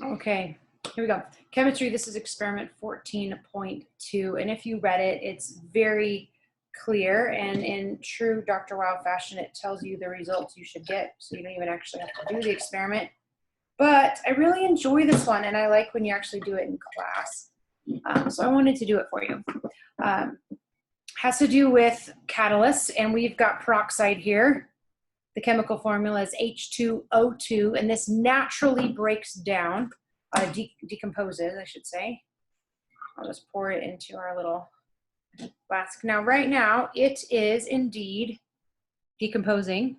Okay, here we go. Chemistry, this is experiment 14.2. And if you read it, it's very clear. And in true Dr. Wow fashion, it tells you the results you should get. So you don't even actually have to do the experiment. But I really enjoy this one. And I like when you actually do it in class. So I wanted to do it for you. Has to do with catalysts. And we've got peroxide here. The chemical formula is H2O2, and this naturally breaks down, decomposes, I should say. I'll just pour it into our little flask. Now, right now, it is indeed decomposing.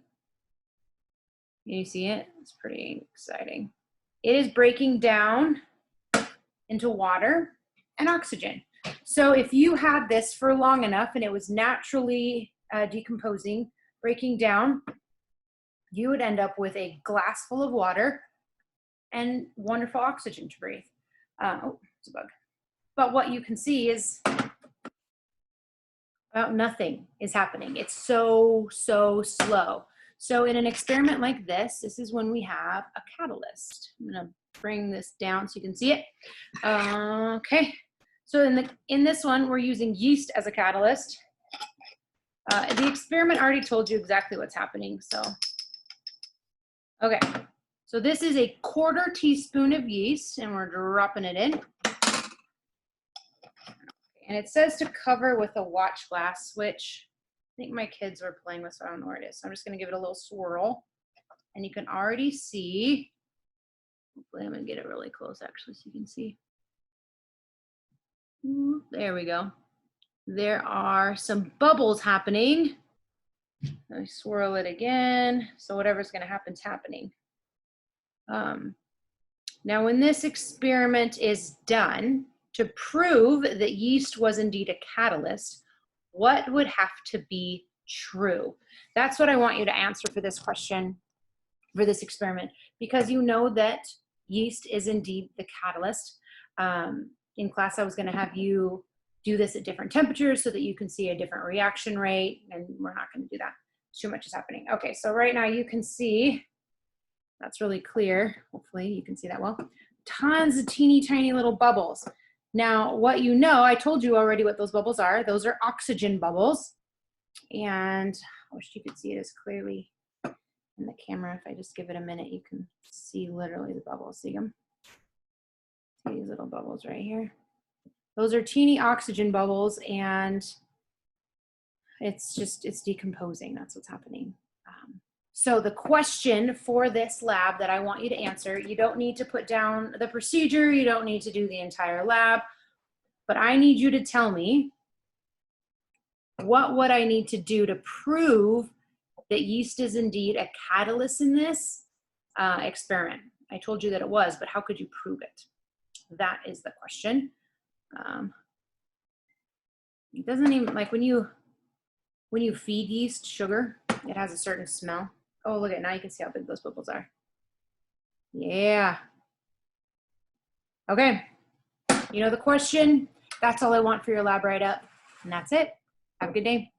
You see it? It's pretty exciting. It is breaking down into water and oxygen. So if you had this for long enough and it was naturally decomposing, breaking down, you would end up with a glass full of water and wonderful oxygen to breathe. Oh, it's a bug. But what you can see is about nothing is happening. It's so slow. So in an experiment like this, this is when we have a catalyst. I'm gonna bring this down so you can see it. Okay, so in this one, we're using yeast as a catalyst. The experiment already told you exactly what's happening, so. Okay, so this is a 1/4 teaspoon of yeast, and we're dropping it in. And it says to cover with a watch glass, which I think my kids were playing with, so I don't know where it is. So I'm just gonna give it a little swirl. And you can already see, hopefully I'm gonna get it really close actually so you can see. Ooh, there we go. There are some bubbles happening. Let me swirl it again. So whatever's gonna happen's happening. Now when this experiment is done, to prove that yeast was indeed a catalyst, what would have to be true? That's what I want you to answer for this question, for this experiment, because you know that yeast is indeed the catalyst. In class, I was gonna have you do this at different temperatures so that you can see a different reaction rate, and we're not gonna do that. Too much is happening. Okay, so right now you can see, that's really clear. Hopefully you can see that well. Tons of teeny tiny little bubbles. Now, what you know, I told you already what those bubbles are. Those are oxygen bubbles. And I wish you could see it as clearly in the camera. If I just give it a minute, you can see literally the bubbles. See them? See these little bubbles right here? Those are teeny oxygen bubbles, and it's decomposing. That's what's happening. So the question for this lab that I want you to answer, you don't need to put down the procedure, you don't need to do the entire lab, but I need you to tell me, what would I need to do to prove that yeast is indeed a catalyst in this experiment? I told you that it was, but how could you prove it? That is the question. It doesn't even, like when you feed yeast sugar, it has a certain smell. Oh, look at, now you can see how big those bubbles are. Yeah. Okay. You know the question. That's all I want for your lab write-up. And that's it. Have a good day.